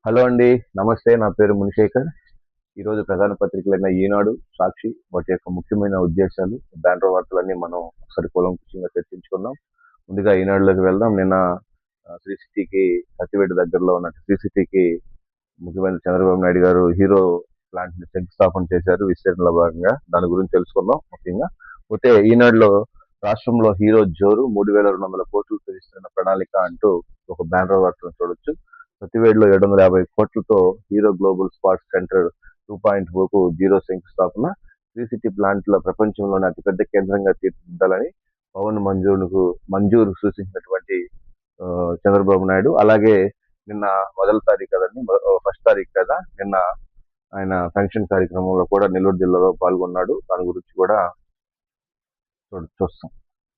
Hello అండి. నమస్తే. నా పేరు మునిశేఖర్. ఈరోజు ప్రధాన పత్రికలైన ఈనాడు, సాక్షి వాటి యొక్క ముఖ్యమైన ఉద్దేశాలు, బ్యానర్ వార్తలన్నీ మనం ఒకసారి కూలంకషంగా చర్చించుకుందాం. ముందుగా ఈనాడులోకి వెళ్దాం. నిన్న శ్రీ సిటీకి సత్యవేడు దగ్గరలో ఉన్న శ్రీ సిటీకి ముఖ్యమంత్రి చంద్రబాబు నాయుడు గారు హీరో ప్లాంట్ ని శంకుస్థాపన చేశారు విస్తరణలో భాగంగా. దాని గురించి తెలుసుకుందాం ముఖ్యంగా. పోతే ఈనాడులో రాష్ట్రంలో హీరో జోరు 3,200 కోట్లతో విస్తరణ ప్రణాళిక అంటూ ఒక బ్యానర్ వార్తను చూడొచ్చు. సతివేడులో 750 కోట్లతో హీరో గ్లోబల్ స్పాట్స్ సెంటర్ 2.0కు జీరో శంకుస్థాపన. శ్రీ సిటీ ప్లాంట్ లో ప్రపంచంలోనే అతిపెద్ద కేంద్రంగా తీర్చిదిద్దాలని పవన్ మంజూరు సూచించినటువంటి చంద్రబాబు నాయుడు. అలాగే నిన్న మొదటి తారీఖు కదండి, ఫస్ట్ తారీఖు కదా, నిన్న ఆయన ఫంక్షన్ కార్యక్రమంలో కూడా నెల్లూరు జిల్లాలో పాల్గొన్నాడు. దాని గురించి కూడా చూస్తాం.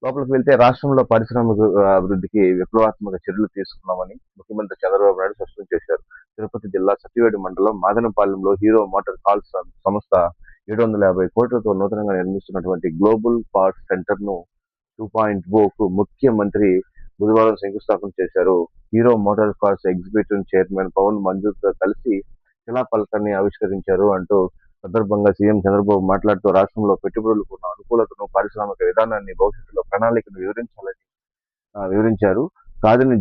లోపలికి వెళ్తే రాష్ట్రంలో పారిశ్రామిక అభివృద్ధికి విప్లవాత్మక చర్యలు తీసుకున్నామని ముఖ్యమంత్రి చంద్రబాబు నాయుడు స్పష్టం చేశారు. తిరుపతి జిల్లా సత్యవేడు మండలం మాదనపాలెంలో హీరో మోటార్ కాల్స్ సంస్థ 750 కోట్లతో నూతనంగా నిర్మిస్తున్నటువంటి గ్లోబల్ పార్ట్స్ సెంటర్ ను 2.0కు ముఖ్యమంత్రి బుధవారం శంకుస్థాపన చేశారు. Hero MotoCorp executive chairman Pawan మంజూర్తో కలిసి శిలాఫలకాన్ని ఆవిష్కరించారు అంటూ సందర్భంగా సీఎం చంద్రబాబు మాట్లాడుతూ రాష్ట్రంలో పెట్టుబడులకు ఉన్న అనుకూలతను, పారిశ్రామిక విధానాన్ని, భవిష్యత్తులో ప్రణాళికను వివరించారు. కాదని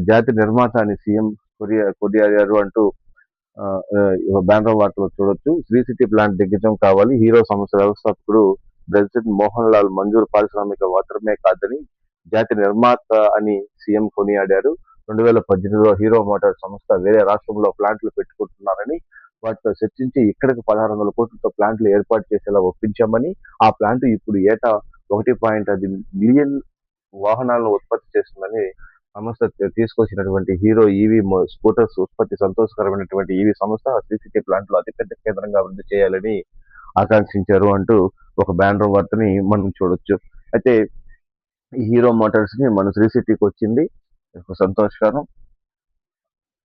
జాతి నిర్మాత అని సీఎం కొనియాడారు అంటూ బ్యానర్ వార్తలు చూడొచ్చు. శ్రీ సిటీ ప్లాంట్ దిగ్గజం కావాలి. హీరో సంస్థ వ్యవస్థాపకుడు ప్రెసిడెంట్ మోహన్ లాల్ మంజూరు పారిశ్రామిక మాత్రమే కాదని జాతి నిర్మాత అని సీఎం కొనియాడారు. 2018లో హీరో మోటార్ సంస్థ వేరే రాష్ట్రంలో ప్లాంట్లు పెట్టుకుంటున్నారని, వాటితో చర్చించి ఇక్కడికి 1,600 కోట్లతో ప్లాంట్లు ఏర్పాటు చేసేలా ఒప్పించామని, ఆ ప్లాంట్ ఇప్పుడు ఏటా 1.5 మిలియన్ వాహనాలను ఉత్పత్తి చేస్తుందని సంస్థ తీసుకొచ్చినటువంటి హీరో ఈవీ స్కూటర్స్ ఉత్పత్తి సంతోషకరమైనటువంటి ఈవీ సంస్థ సిసిటీ ప్లాంట్ లో అతిపెద్ద కేంద్రంగా అభివృద్ధి చేయాలని ఆకాంక్షించారు అంటూ ఒక బ్యానర్ వార్తని మనం చూడొచ్చు. అయితే ఈ హీరో మోటార్స్ ని మన శ్రీ సిటీకి వచ్చింది, సంతోషకరం.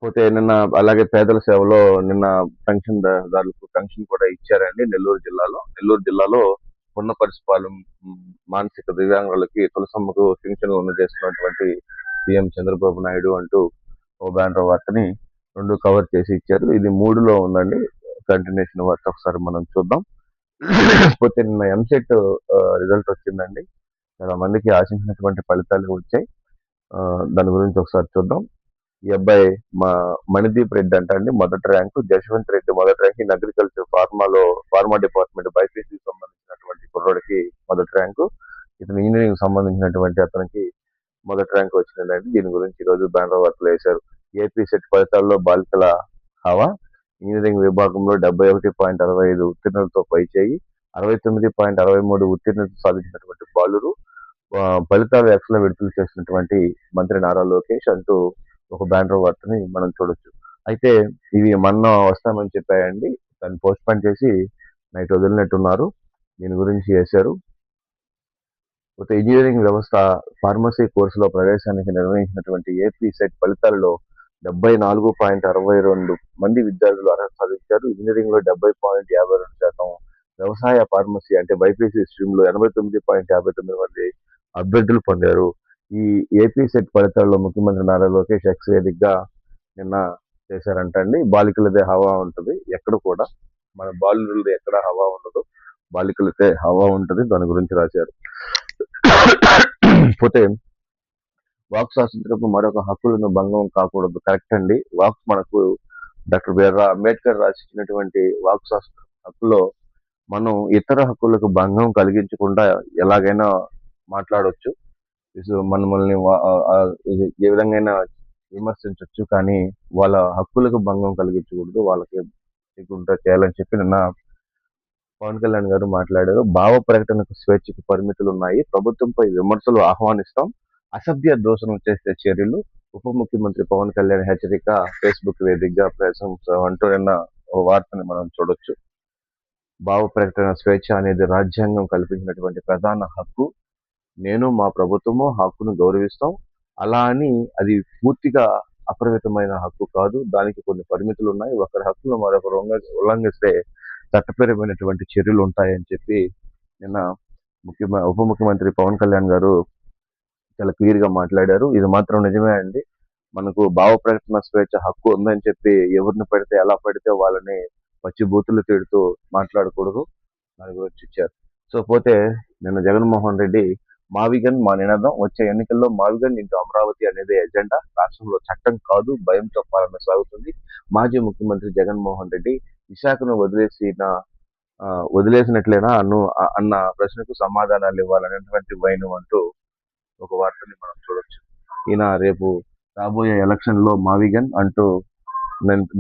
పోతే నిన్న అలాగే పేదల సేవలో నిన్న పెన్షన్ దారులకు పెన్షన్ కూడా ఇచ్చారండి నెల్లూరు జిల్లాలో పున్నపరిసిపాలెం మానసిక దివ్యాంగులకి తులసమ్మకు పింఛన్లు అందజేస్తున్నటువంటి సీఎం చంద్రబాబు నాయుడు అంటూ ఓ బ్యానర్ వార్తని రెండు కవర్ చేసి ఇచ్చారు. ఇది 3లో ఉందండి. కంటిన్యూషన్ వార్త ఒకసారి మనం చూద్దాం. పోతే నిన్న ఎంసెట్ రిజల్ట్ వచ్చిందండి. చాలా మందికి ఆశించినటువంటి ఫలితాలు వచ్చాయి. దాని గురించి ఒకసారి చూద్దాం. ఈ అబ్బాయి మణిదీప్ రెడ్డి అంట అండి మొదటి ర్యాంకు, జశ్వంత్ రెడ్డి మొదటి rank. In agriculture pharma department BiPC సంబంధించినటువంటి కుర్రోడికి మొదటి ర్యాంకు. ఇతను ఇంజనీరింగ్ సంబంధించినటువంటి అతనికి మొదటి ర్యాంక్ వచ్చిందండి. దీని గురించి ఈరోజు బ్యానర్ వార్తలు వేశారు. ఏపీ సెట్ ఫలితాల్లో బాలికల హవా. ఇంజనీరింగ్ విభాగంలో 71.65 ఉత్తీర్ణులతో పైచేయి, 69.63 ఉత్తీర్ణత సాధించినటువంటి బాలురు. ఫలితాలు ఎక్స్ల విడుదల చేసినటువంటి మంత్రి నారా లోకేష్ అంటూ ఒక బ్యానర్ వార్తని మనం చూడొచ్చు. అయితే ఇవి మొన్న వస్తామని చెప్పాయండి, దాన్ని పోస్ట్ పోన్ చేసి నైట్ వదిలినట్టున్నారు. దీని గురించి వేశారు. ఒక ఇంజనీరింగ్ వ్యవస్థ ఫార్మసీ కోర్సులో ప్రవేశానికి నిర్వహించినటువంటి ఏపీ సెట్ ఫలితాలలో 74.62 మంది విద్యార్థులు అర్హత సాధించారు. ఇంజనీరింగ్ లో 70.52%, వ్యవసాయ ఫార్మసీ అంటే బైపీసీ స్ట్రీమ్ లో 89.59 మంది అభ్యర్థులు పొందారు. ఈ ఏపీ సెట్ ఫలితాల్లో ముఖ్యమంత్రి నారా లోకేష్ ఎక్స్ వేదికగా నిన్న చేశారంటండి. బాలికలదే హవా ఉంటుంది, ఎక్కడ కూడా మన బాలులది ఎక్కడ హవా ఉండదు, బాలికలదే హవా ఉంటుంది. దాని గురించి రాశారు. పోతే వాక్ స్వాతంత్రపు మరొక హక్కులను భంగం కాకూడదు. కరెక్ట్ అండి. వాక్ మనకు డాక్టర్ బిఆర్ అంబేద్కర్ రాసిచ్చినటువంటి వాక్ స్వాతంత్ర హక్కులో మనం ఇతర హక్కులకు భంగం కలిగించకుండా ఎలాగైనా మాట్లాడవచ్చు, మనల్ని ఏ విధంగా విమర్శించవచ్చు, కానీ వాళ్ళ హక్కులకు భంగం కలిగించకూడదు, వాళ్ళకి చేయాలని చెప్పి నిన్న పవన్ కళ్యాణ్ గారు మాట్లాడారు. భావ ప్రకటనకు స్వేచ్ఛకు పరిమితులు ఉన్నాయి, ప్రభుత్వంపై విమర్శలు ఆహ్వానిస్తాం, అసభ్య దోషణం చేసే చర్యలు. ఉప ముఖ్యమంత్రి పవన్ కళ్యాణ్ హెచ్చరిక, ఫేస్బుక్ వేదికగా ప్రశంస అంటూ నిన్న ఓ వార్తని మనం చూడొచ్చు. భావ ప్రకటన స్వేచ్ఛ అనేది రాజ్యాంగం కల్పించినటువంటి ప్రధాన హక్కు. నేను మా ప్రభుత్వము హక్కును గౌరవిస్తాం. అలా అని అది పూర్తిగా అపరిమితమైన హక్కు కాదు, దానికి కొన్ని పరిమితులు ఉన్నాయి. ఒకరి హక్కును మరొకరు ఉల్లంఘిస్తే చట్టపరమైనటువంటి చర్యలు ఉంటాయని చెప్పి నిన్న ఉప ముఖ్యమంత్రి పవన్ కళ్యాణ్ గారు చాలా క్లియర్ గా మాట్లాడారు. ఇది మాత్రం నిజమే అండి. మనకు భావ ప్రకటన స్వేచ్ఛ హక్కు ఉందని చెప్పి ఎవరిని పడితే ఎలా పడితే వాళ్ళని పచ్చి బూతులు తిడుతూ మాట్లాడకూడదు. దాని గురించి ఇచ్చారు. సో పోతే నిన్న జగన్మోహన్ రెడ్డి మావిగన్ మా నినాదం వచ్చే ఎన్నికల్లో మావిగన్ ఇంటూ అమరావతి అనేది ఎజెండా. రాష్ట్రంలో చట్టం కాదు భయంతో పాలన సాగుతుంది. మాజీ ముఖ్యమంత్రి జగన్మోహన్ రెడ్డి విశాఖను వదిలేసినట్లేనా అన్న ప్రశ్నకు సమాధానాలు ఇవ్వాలనేటువంటి వైనం అంటూ ఒక వార్తని మనం చూడొచ్చు. ఈయన రేపు రాబోయే ఎలక్షన్ లో మావిగన్ అంటూ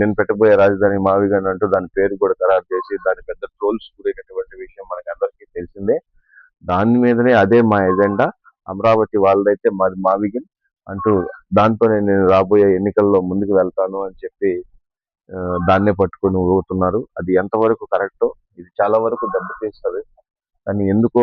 నేను పెట్టబోయే రాజధాని మావిగన్ అంటూ దాని పేరు కూడా ఖరారు చేసి దాని పెద్ద ట్రోల్స్ గురైనటువంటి విషయం మనకి అందరికీ తెలిసిందే. దాని మీదనే అదే మా ఎజెండా, అమరావతి వాళ్ళదైతే మాది మావిగన్ అంటూ దాంతోనే నేను రాబోయే ఎన్నికల్లో ముందుకు వెళ్తాను అని చెప్పి దాన్నే పట్టుకొని ఊగుతున్నారు. అది ఎంతవరకు కరెక్టో ఇది చాలా వరకు దెబ్బతీస్తుంది. కానీ ఎందుకో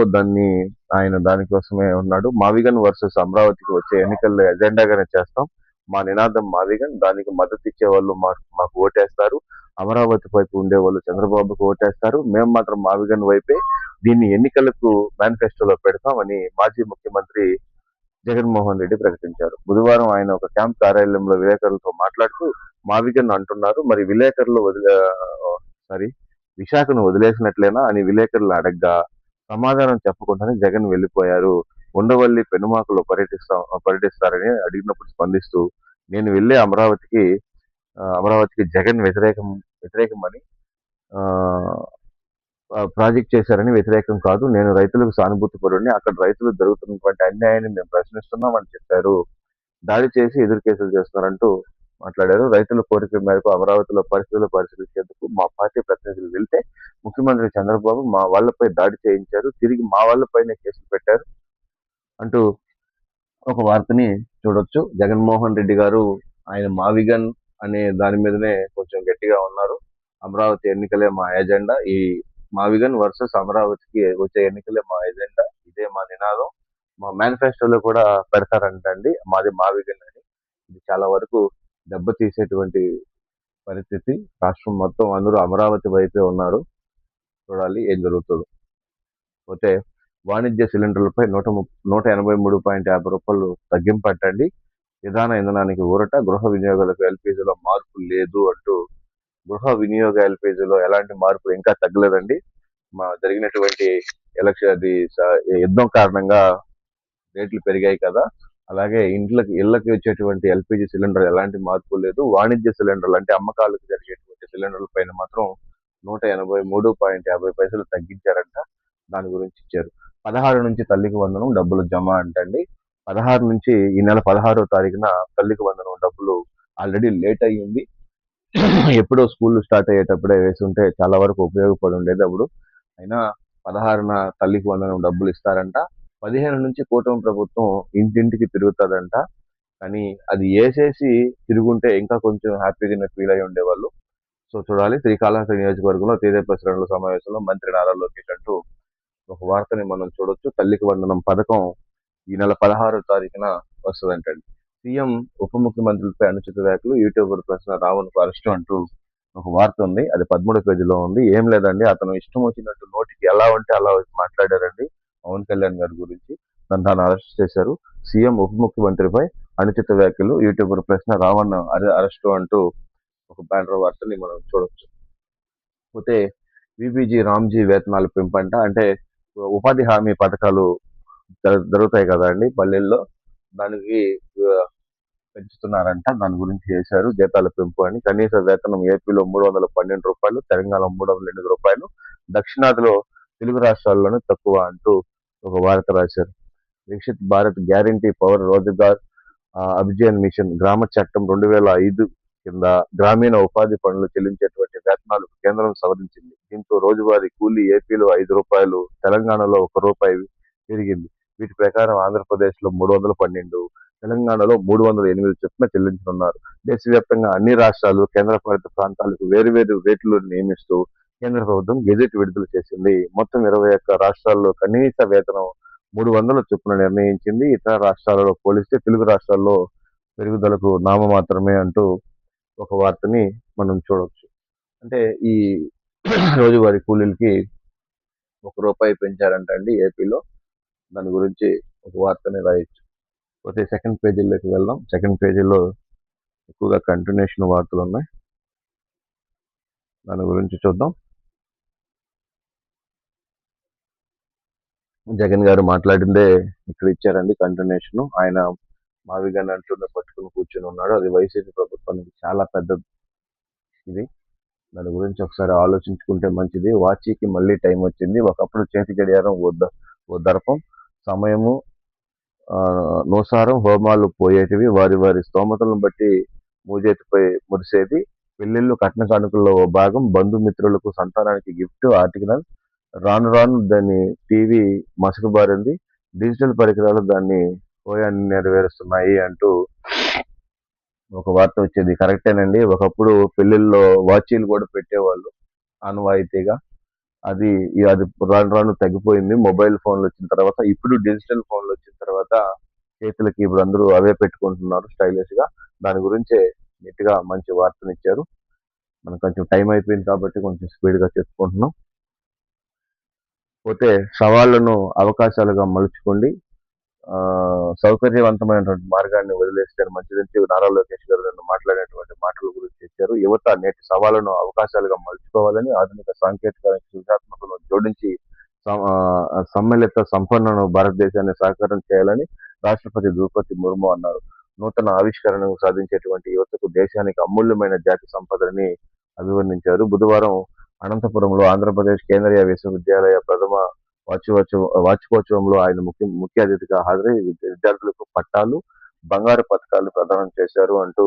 ఆయన దానికోసమే ఉన్నాడు. మావిగన్ వర్సెస్ అమరావతికి వచ్చే ఎన్నికల్లో ఎజెండాగానే చేస్తాం. మా నినాదం మావిగన్, దానికి మద్దతు ఇచ్చే వాళ్ళు మాకు ఓటేస్తారు. అమరావతి వైపు ఉండే వాళ్ళు చంద్రబాబుకు ఓటేస్తారు. మేము మాత్రం మావిగన్ వైపే దీన్ని ఎన్నికలకు మేనిఫెస్టోలో పెడతామని మాజీ ముఖ్యమంత్రి జగన్మోహన్ రెడ్డి ప్రకటించారు. బుధవారం ఆయన ఒక క్యాంప్ కార్యాలయంలో విలేకరులతో మాట్లాడుతూ మావిగన్ అంటున్నారు, మరి విశాఖను వదిలేసినట్లేనా అని విలేకరులు అడగ్గా సమాధానం చెప్పకుండానే జగన్ వెళ్లిపోయారు. ఉండవల్లి పెనుమాకలో పర్యటిస్తారని అడిగినప్పుడు స్పందిస్తూ నేను వెళ్లే అమరావతికి జగన్ వ్యతిరేకమని ప్రాజెక్ట్ చేశారని వ్యతిరేకం కాదు. నేను రైతులకు సానుభూతి పరుడిని. అక్కడ రైతులు జరుగుతున్నటువంటి అన్యాయాన్ని మేము ప్రశ్నిస్తున్నాం అని చెప్పారు. దాడి చేసి ఎదురు కేసులు చేస్తున్నారంటూ మాట్లాడారు. రైతుల కోరిక మేరకు అమరావతిలో పరిస్థితులు పరిశీలించేందుకు మా పార్టీ ప్రతినిధులు వెళ్తే ముఖ్యమంత్రి చంద్రబాబు మా వాళ్లపై దాడి చేయించారు, తిరిగి మా వాళ్లపైనే కేసులు పెట్టారు అంటూ ఒక వార్తని చూడొచ్చు. జగన్మోహన్ రెడ్డి గారు ఆయన మావిగన్ అనే దాని మీదనే కొంచెం గట్టిగా ఉన్నారు. అమరావతి ఎన్నికలే మా ఎజెండా, ఈ మావిగన్ వర్సెస్ అమరావతికి వచ్చే ఎన్నికలే మా ఎజెండా, ఇదే మా నినాదం, మా మేనిఫెస్టోలో కూడా పెడతారంటండి మాది మావిగన్ అని. ఇది చాలా వరకు దెబ్బతీసేటువంటి పరిస్థితి. రాష్ట్రం మొత్తం అందరూ అమరావతి వైపే ఉన్నారు. చూడాలి ఏం జరుగుతుందో. పోతే వాణిజ్య సిలిండర్లపై 183.50 రూపాయలు తగ్గింపు అంటండి. విధాన ఇంధనానికి ఊరట, గృహ వినియోగాలకు ఎల్పీజీలో మార్పు లేదు అంటూ. గృహ వినియోగ ఎల్పీజీలో ఎలాంటి మార్పులు ఇంకా తగ్గలేదండి. జరిగినటువంటి యుద్ధం కారణంగా రేట్లు పెరిగాయి కదా, అలాగే ఇళ్లకి వచ్చేటువంటి ఎల్పీజీ సిలిండర్ ఎలాంటి మార్పు లేదు. వాణిజ్య సిలిండర్లు అంటే అమ్మకాలకు జరిగేటువంటి సిలిండర్ల పైన మాత్రం 183.50 తగ్గించారంట. దాని గురించి ఇచ్చారు. 16 నుంచి తల్లికి వందనం డబ్బులు జమ అంటండి. 16 నుంచి ఈ నెల 16వ తారీఖున తల్లికి వందనం డబ్బులు ఆల్రెడీ లేట్ అయ్యింది. ఎప్పుడో స్కూల్ స్టార్ట్ అయ్యేటప్పుడే వేసి ఉంటే చాలా వరకు ఉపయోగపడి ఉండేది. అప్పుడు అయినా 16న తల్లికి వందనం డబ్బులు ఇస్తారంట. 15 నుంచి కూటమి ప్రభుత్వం ఇంటింటికి తిరుగుతుందంట. కానీ అది వేసేసి తిరుగుంటే ఇంకా కొంచెం హ్యాపీగా ఫీల్ అయి ఉండేవాళ్ళు. సో చూడాలి. శ్రీకాళహస్తి నియోజకవర్గంలో తెదేపా శ్రేణుల సమావేశంలో మంత్రి నారా లోకేష్ అంటూ ఒక వార్తని మనం చూడొచ్చు. తల్లికి వందనం పథకం ఈ నెల 16వ తారీఖున వస్తుందంటండి. సీఎం ఉప ముఖ్యమంత్రులపై అనుచిత వ్యాఖ్యలు, యూట్యూబర్ ప్రశ్న రావణ్కు అరెస్టు అంటూ ఒక వార్త ఉంది. అది 13 పేజీలో ఉంది. ఏం లేదండి, అతను ఇష్టం వచ్చినట్టు నోటికి ఎలా ఉంటే అలా మాట్లాడారండి పవన్ కళ్యాణ్ గారి గురించి. దాన్ని అరెస్ట్ చేశారు. సీఎం ఉప ముఖ్యమంత్రిపై అనుచిత వ్యాఖ్యలు, యూట్యూబర్ ప్రశ్న రావణ్ అరెస్టు అంటూ ఒక బ్యానర్ వార్తని మనం చూడొచ్చు. పోతే విబిజీ రామ్జీ వేతనాలు పెంపంట. అంటే ఉపాధి హామీ పథకాలు జరుగుతాయి కదా అండి పల్లెల్లో, దానికి పెంచుతున్నారంట. దాని గురించి చేశారు జీతాల పెంపు అని. కనీస వేతనం ఏపీలో 312 రూపాయలు, తెలంగాణ 308 రూపాయలు, దక్షిణాదిలో తెలుగు రాష్ట్రాల్లోనే తక్కువ అంటూ ఒక వార్త రాశారు. వికసిత్ భారత్ గ్యారంటీ పవర్ రోజ్గార్ అభియాన్ మిషన్ గ్రామ చట్టం 2005 కింద గ్రామీణ ఉపాధి పనులు చెల్లించేటువంటి వేతనాలు కేంద్రం సవరించింది. దీంతో రోజువారీ కూలీ ఏపీలో 5 రూపాయలు, తెలంగాణలో 1 రూపాయి పెరిగింది. వీటి ప్రకారం ఆంధ్రప్రదేశ్ లో 312, తెలంగాణలో 308 చొప్పున చెల్లించనున్నారు. దేశవ్యాప్తంగా అన్ని రాష్ట్రాలు, కేంద్రపాలిత ప్రాంతాలకు వేరువేరు రేట్లు నియమిస్తూ కేంద్ర ప్రభుత్వం గెజెట్ విడుదల చేసింది. మొత్తం 21 రాష్ట్రాల్లో కనీస వేతనం 300 చొప్పున నిర్ణయించింది. ఇతర రాష్ట్రాలలో పోలిస్తే తెలుగు రాష్ట్రాల్లో పెరుగుదలకు నామమాత్రమే అంటూ ఒక వార్తని మనం చూడవచ్చు. అంటే ఈ రోజువారీ కూలీలకి 1 రూపాయి పెంచారంట అండి ఏపీలో. దాని గురించి ఒక వార్తని రాయొచ్చు. పోతే సెకండ్ పేజీలోకి వెళ్దాం. సెకండ్ పేజీలో ఎక్కువగా కంటిన్యూషన్ వార్తలు ఉన్నాయి. దాని గురించి చూద్దాం. జగన్ గారు మాట్లాడిందే ఇక్కడ ఇచ్చారండి కంటిన్యూషన్. ఆయన మావిగన్ అంటూ పట్టుకుని కూర్చొని ఉన్నాడు. అది వైసీపీ ప్రభుత్వానికి చాలా పెద్ద ఇది. దాని గురించి ఒకసారి ఆలోచించుకుంటే మంచిది. వాచీకి మళ్ళీ టైం వచ్చింది. ఒకప్పుడు చేతి గడియారం ఓ దర్పం, సమయము నోసారం హోమాలు పోయేటివి. వారి వారి స్తోమతలను బట్టి మూజేతిపై మురిసేది. పెళ్లిళ్ళు కట్న కానుకల్లో ఓ భాగం, బంధుమిత్రులకు సంతానానికి గిఫ్ట్, ఆర్టికల్. రాను రాను దాన్ని టీవీ మసకబారింది. డిజిటల్ పరికరాలు దాన్ని హోయాన్ని నెరవేరుస్తున్నాయి అంటూ ఒక వార్త వచ్చేది. కరెక్టేనండి. ఒకప్పుడు పెళ్లిల్లో వాచీలు కూడా పెట్టేవాళ్ళు ఆనవాయితీగా. అది అది రాను రాను తగ్గిపోయింది. మొబైల్ ఫోన్లు వచ్చిన తర్వాత. ఇప్పుడు డిజిటల్ ఫోన్లు వచ్చిన తర్వాత చేతులకి ఇప్పుడు అందరూ అవే పెట్టుకుంటున్నారు స్టైలిష్ గా. దాని గురించే నీట్ గా మంచి వార్తనిచ్చారు. మనకు కొంచెం టైం అయిపోయింది కాబట్టి కొంచెం స్పీడ్ గా చెప్పుకుంటున్నాం. పోతే సవాళ్లను అవకాశాలుగా మలుచుకోండి. సౌకర్యవంతమైనటువంటి మార్గాన్ని వదిలేస్తే మంచిదని నారా లోకేష్ గారు నిన్న మాట్లాడినటువంటి మాటల గురించి ఇచ్చారు. యువత నేటి సవాళ్లను అవకాశాలుగా మలుచుకోవాలని, ఆధునిక సాంకేతిక సృజనాత్మకతను జోడించి సమ్మిళిత సంపన్న భారతదేశాన్ని సాకారం చేయాలని రాష్ట్రపతి ద్రౌపది ముర్ము అన్నారు. నూతన ఆవిష్కరణను సాధించేటువంటి యువతకు దేశానికి అమూల్యమైన జాతి సంపదని అభివర్ణించారు. బుధవారం అనంతపురంలో ఆంధ్రప్రదేశ్ కేంద్రీయ విశ్వవిద్యాలయ ప్రథమ వార్షికోత్సవంలో ఆయన ముఖ్య అతిథిగా హాజరై విద్యార్థులకు పట్టాలు, బంగారు పథకాలు ప్రదానం చేశారు అంటూ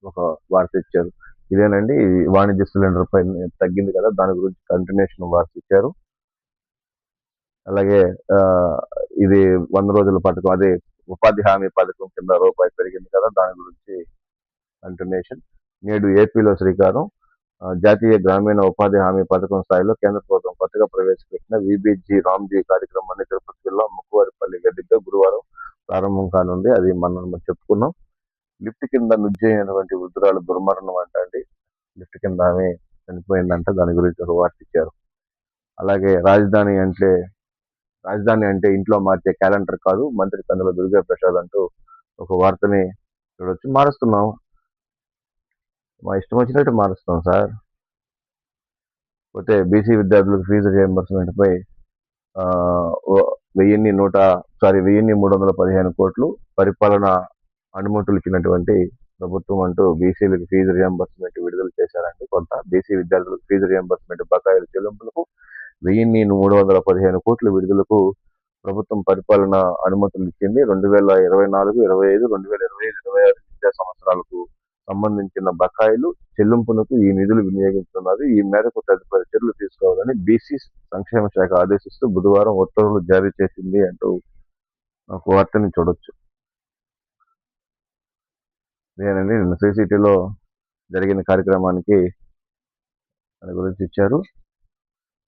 ఒక వార్త ఇచ్చారు. ఇదేనండి వాణిజ్య సిలిండర్ పై తగ్గింది కదా, దాని గురించి కంటిన్యూషన్ వార్త ఇచ్చారు. అలాగే ఇది 100 రోజుల పథకం, అదే ఉపాధి హామీ పథకం కింద రూపాయి పెరిగింది కదా, దాని గురించి కంటిన్యూషన్. నేడు ఏపీలో శ్రీకారం. జాతీయ గ్రామీణ ఉపాధి హామీ పథకం స్థాయిలో కేంద్ర ప్రభుత్వం కొత్తగా ప్రవేశపెట్టిన విబిజీ రామ్జీ కార్యక్రమాన్ని తిరుపతి జిల్లా ముక్కువారిపల్లి వేదికగా గురువారం ప్రారంభం కానుంది. అది మనం చెప్పుకున్నాం. లిఫ్ట్ కింద నుజ్జైనటువంటి వృద్ధురాలు దుర్మరణం అంటండి. లిఫ్ట్ కింద ఆమె చనిపోయిందంట. దాని గురించి ఒక వార్త ఇచ్చారు. అలాగే రాజధాని అంటే ఇంట్లో మార్చే క్యాలెండర్ కాదు, మంత్రి కందుల దుర్గా ప్రసాద్ అంటూ ఒక వార్తని చూడొచ్చు. మారుస్తున్నాం, మా ఇష్టం వచ్చినట్టు మారుస్తాం సార్. పోతే బీసీ విద్యార్థులకు ఫీజు రియంబర్స్మెంట్ పై 1,315 కోట్లు పరిపాలన అనుమతులు ఇచ్చినటువంటి ప్రభుత్వం అంటూ బీసీలకు ఫీజు రియంబర్స్మెంట్ విడుదల చేశారండి. కొంత బీసీ విద్యార్థులకు ఫీజు రియంబర్స్మెంట్ బకాయిల చెల్లింపులకు 1,315 కోట్ల విడుదలకు ప్రభుత్వం పరిపాలన అనుమతులు ఇచ్చింది. 2024, 25, 2025, 26 విద్యా సంవత్సరాలకు సంబంధించిన బకాయిలు చెల్లింపునకు ఈ నిధులు వినియోగిస్తున్నారు. ఈ మేరకు తదుపరి చర్యలు తీసుకోవాలని బీసీ సంక్షేమ శాఖ ఆదేశిస్తూ బుధవారం ఉత్తర్వులు జారీ చేసింది అంటూ ఒక వార్తని చూడొచ్చు. ఇదేనండి నిన్న సిసిటీలో జరిగిన కార్యక్రమానికి దాని గురించి ఇచ్చారు.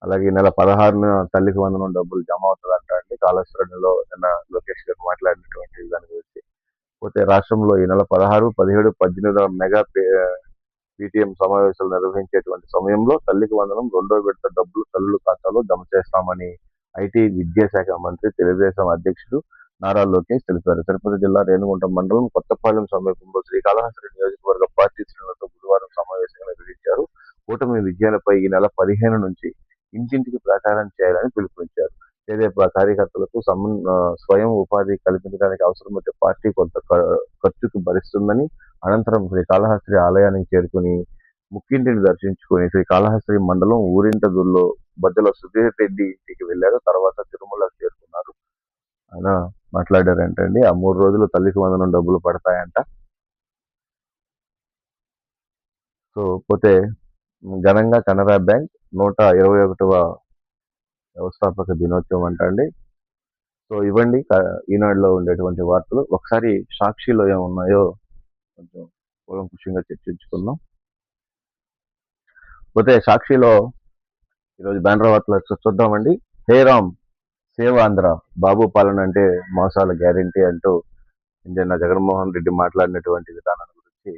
అలాగే ఈ నెల 16న తల్లికి వందనం డబ్బులు జమ అవుతుందంట అండి. కాళేశ్వరంలో నిన్న లోకేష్ గారు మాట్లాడినటువంటి దాని గురించి. పోతే రాష్ట్రంలో ఈ నెల 16, 17, 18 మెగా పీటీఎం సమావేశాలు నిర్వహించేటువంటి సమయంలో తల్లికి వందనం రెండో విడత డబ్బులు తల్లుల ఖాతాలో జమ చేస్తామని ఐటీ విద్యాశాఖ మంత్రి తెలుగుదేశం అధ్యక్షుడు నారా లోకేష్ తెలిపారు. తిరుపతి జిల్లా రేణిగుంట మండలం కొత్తపాలెం సమీపంలో శ్రీకాళహస్తి నియోజకవర్గ పార్టీ శ్రేణులతో బుధవారం సమావేశంగా నిర్వహించారు. కూటమి విజయాలపై ఈ నెల 15 నుంచి ఇంటింటికి ప్రచారం చేయాలని పిలుపునిచ్చారు. తెదేపా కార్యకర్తలకు స్వయం ఉపాధి కల్పించడానికి అవసరమైతే పార్టీ కొంత ఖర్చుకు భరిస్తుందని, అనంతరం శ్రీకాళహస్తి ఆలయానికి చేరుకుని ముక్కింటిని దర్శించుకుని శ్రీకాళహస్తి మండలం ఊరింటదూరులో బద్దల సుధీర్ రెడ్డి ఇంటికి వెళ్లారు. తర్వాత తిరుమల చేరుకున్నారు. ఆయన మాట్లాడారంటండి. ఆ 3 రోజులు తల్లికి వందనం డబ్బులు పడతాయంట. సో పోతే ఘనంగా కెనరా బ్యాంక్ 121వ వ్యవస్థాపక దినోత్సవం అంటండి. సో ఇవ్వండి ఈనాడులో ఉండేటువంటి వార్తలు. ఒకసారి సాక్షిలో ఏమున్నాయో కొంచెం కూలంకుషంగా చర్చించుకుందాం. పోతే సాక్షిలో ఈరోజు బ్యానర్ వార్తలు చూద్దామండి. హే రామ్ సేవ్ ఆంధ్ర, బాబు పాలన అంటే మోసాల గ్యారంటీ అంటూ నిన్న జగన్మోహన్ రెడ్డి మాట్లాడినటువంటి విధానం గురించి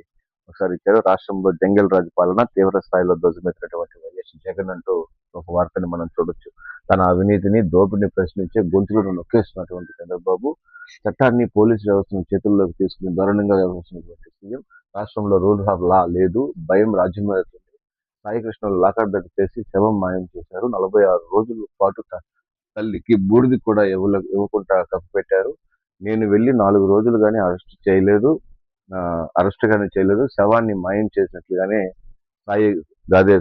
ఒకసారి ఇచ్చారు. రాష్ట్రంలో జంగల్ రాజు పాలన తీవ్ర స్థాయిలో ధ్వజమెత్తినటువంటి వైఎస్ జగన్ అంటూ ఒక వార్తని మనం చూడొచ్చు. తన అవినీతిని, దోపిడీని ప్రశ్నించే గొంతులను నొక్కేస్తున్నటువంటి చంద్రబాబు చట్టాన్ని, పోలీసు వ్యవస్థను చేతుల్లోకి తీసుకుని దారుణంగా వ్యవహరిస్తున్నటువంటి సీఎం. రాష్ట్రంలో రూల్ ఆఫ్ లా లేదు, భయం రాజ్యం వెళ్తుంది. సాయికృష్ణను లాకప్ డెత్ చేసి శవం మాయం చేశారు. 46 రోజుల పాటు తల్లికి బూడిది కూడా ఇవ్వకుండా కప్పిపెట్టారు. నేను వెళ్ళి 4 రోజులు గానీ అరెస్ట్ గానీ చేయలేదు. శవాన్ని మాయం చేసినట్లుగానే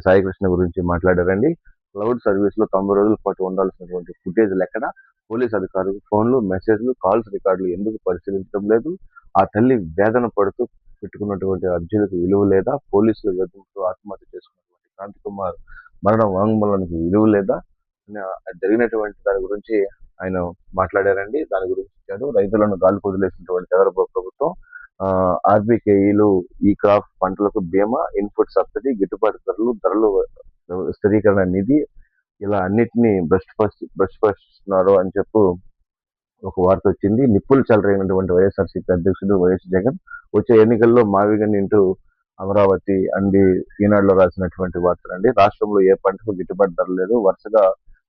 సాయికృష్ణ గురించి మాట్లాడారండి. క్లౌడ్ సర్వీస్ లో 90 రోజుల పాటు ఉండాల్సినటువంటి ఫుటేజ్లు ఎక్కడ? పోలీసు అధికారులు ఫోన్లు, మెసేజ్లు, కాల్స్ రికార్డులు ఎందుకు పరిశీలించడం లేదు? ఆ తల్లి వేదన పడుతూ పెట్టుకున్నటువంటి అర్జీలకు విలువ లేదా? పోలీసులు వెతుకుతూ ఆత్మహత్య చేసుకున్నటువంటి క్రాంతి కుమార్ మరణ వాంగ్మూలానికి విలువ లేదా? జరిగినటువంటి దాని గురించి ఆయన మాట్లాడారండి. దాని గురించి ఇచ్చాడు. రైతులను గాలికి వదిలేసినటువంటి చంద్రబాబు ప్రభుత్వం ఆర్బీకేఈలు, ఈ క్రాప్ పంటలకు బీమా, ఇన్పుట్ సబ్సిడీ, గిట్టుబాటు ధరలు స్థిరీకరణ నిధి ఇలా అన్నిటినీ భ్రష్టుపరుస్తున్నారు అని చెప్పు ఒక వార్త వచ్చింది. నిప్పులు చెలరైనటువంటి వైఎస్ఆర్సీపీ అధ్యక్షుడు వైఎస్ జగన్ వచ్చే ఎన్నికల్లో మావిగన్ ఇంటూ అమరావతి అండి ఈనాడులో రాసినటువంటి వార్తలండి. రాష్ట్రంలో ఏ పంటకు గిట్టుబాటు ధర లేదు. వరుసగా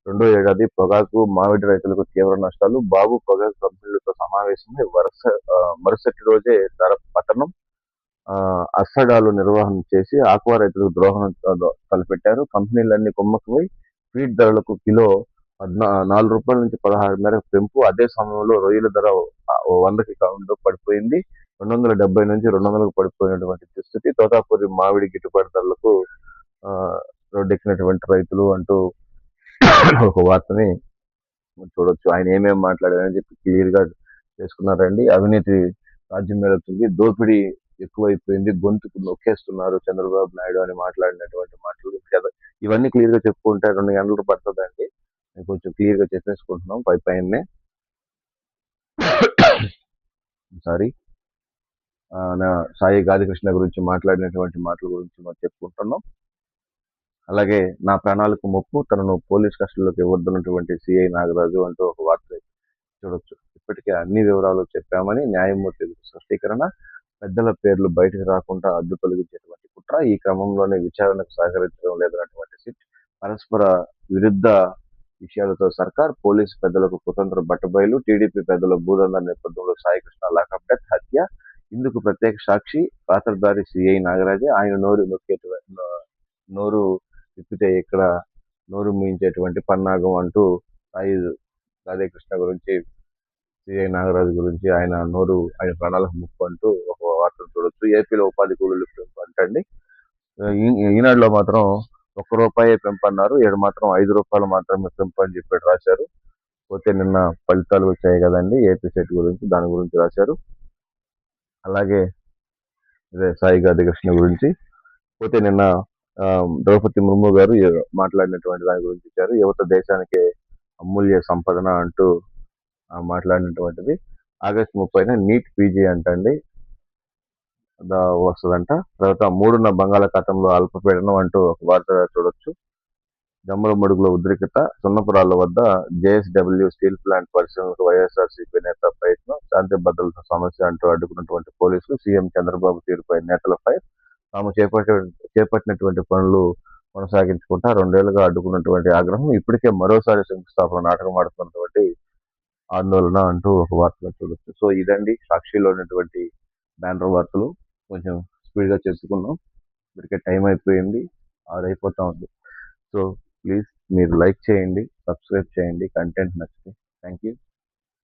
రెండో ఏడాది పొగాకు, మామిడి రైతులకు తీవ్ర నష్టాలు. బాబు పొగాకు కంపెనీలతో సమావేశమై మరుసటి రోజే ధర పతనం. అస్సడాలు నిర్వహణ చేసి ఆక్వా రైతులకు ద్రోహం తలపెట్టారు. కంపెనీలన్నీ కుమ్మక్కమై ఫీడ్ ధరలకు కిలో ₹4 నుంచి 16 మేరకు పెంపు. అదే సమయంలో రొయ్యల ధర 100కి పడిపోయింది. 270 నుంచి 200కు పడిపోయినటువంటి దుస్థితి. తోతాపూరి మామిడి గిట్టుబాటు ధరలకు రోడ్డెక్కినటువంటి రైతులు అంటూ ఒక వార్తని చూడొచ్చు. ఆయన ఏమేమి మాట్లాడారని చెప్పి క్లియర్ గా చేసుకున్నారండి. అవినీతి రాజ్యం మేలుతుంది, దోపిడీ ఎక్కువైపోయింది, గొంతుకు నొక్కేస్తున్నారు చంద్రబాబు నాయుడు అని మాట్లాడినటువంటి మాటలు కదా. ఇవన్నీ క్లియర్ గా చెప్పుకుంటే 2 గంటలు పడుతుందండి. కొంచెం క్లియర్ గా చెప్పేసుకుంటున్నాం పైనే. సారీ, సాయి గాదికృష్ణ గురించి మాట్లాడినటువంటి మాటల గురించి మనం చెప్పుకుంటున్నాం. అలాగే నా ప్రాణాలకు ముప్పు, తనను పోలీస్ కస్టడీలోకి ఇవ్వద్దన్నటువంటి సిఐ నాగరాజు అంటూ ఒక వార్త చూడొచ్చు. ఇప్పటికే అన్ని వివరాలు చెప్పామని న్యాయమూర్తి స్పష్టీకరణ. పెద్దల పేర్లు బయటకు రాకుండా అడ్డు తొలగించేటువంటి కుట్ర. ఈ క్రమంలోనే విచారణకు సహకరించడం లేదన్నటువంటి సిట్. పరస్పర విరుద్ధ విషయాలతో సర్కార్, పోలీసు పెద్దలకు కుతంత్ర బట్టబయలు. టీడీపీ పెద్దల భూదంద నేపథ్యంలో సాయికృష్ణ లాకప్ డెత్, హత్య. ఇందుకు ప్రత్యేక సాక్షి పాత్రధారి సిఐ నాగరాజే. ఆయన నోరు విప్పితే ఇక్కడ నోరు మూయించేటువంటి పన్నాగం అంటూ సాయి రాధాకృష్ణ గురించి, సిఐ నాగరాజు గురించి ఆయన ప్రాణాలకు ముప్పు అంటూ ఒక వార్తను చూడొచ్చు. ఏపీలో ఉపాధి కూలీలు పెంపు అంటండి. ఈనాడులో మాత్రం ₹1 పెంపు అన్నారు. ఈడ మాత్రం ₹5 మాత్రమే పెంపు అని చెప్పి రాశారు. పోతే నిన్న ఫలితాలు వచ్చాయి కదండి ఏపీ సెట్ గురించి, దాని గురించి రాశారు. అలాగే ఇదే సాయి గాదికృష్ణ గురించి పోతే నిన్న ద్రౌపది ముర్ము గారు మాట్లాడినటువంటి దాని గురించి ఇచ్చారు. యువత దేశానికి అమూల్య సంపదన అంటూ మాట్లాడినటువంటిది. ఆగస్టు 30న నీట్ పీజీ అంటండి వస్తుందంట. తర్వాత 3న బంగాళాఖాతంలో అల్పపీడనం అంటూ ఒక వార్త చూడొచ్చు. జమ్మలమడుగులో ఉద్రిక్తత. సున్నపురాళ్ల వద్ద జేఎస్డబ్ల్యూ స్టీల్ ప్లాంట్ పరిశీలనకు వైఎస్ఆర్సీపీ నేత ప్రయత్నం. శాంతి భద్రత సమస్య అంటూ అడ్డుకున్నటువంటి పోలీసులు. సీఎం చంద్రబాబు తీరుపై నేతల ఫైర్. తాము చేపట్టినటువంటి పనులు కొనసాగించుకుంటా 2 ఏళ్లుగా అడ్డుకున్నటువంటి ఆగ్రహం. ఇప్పటికే మరోసారి శంకుస్థాపన నాటకం ఆడుతున్నటువంటి ఆందోళన అంటూ ఒక వార్తలో చూడొచ్చు. సో ఇదండి సాక్షిలో ఉన్నటువంటి బ్యానర్ వార్తలు. కొంచెం స్పీడ్ గా చెప్పుకున్నాం. ఇప్పటికే టైం అయిపోయింది, 6 అయిపోతా ఉంది. సో ప్లీజ్ మీరు లైక్ చేయండి, సబ్స్క్రైబ్ చేయండి కంటెంట్ నచ్చితే. Thank you.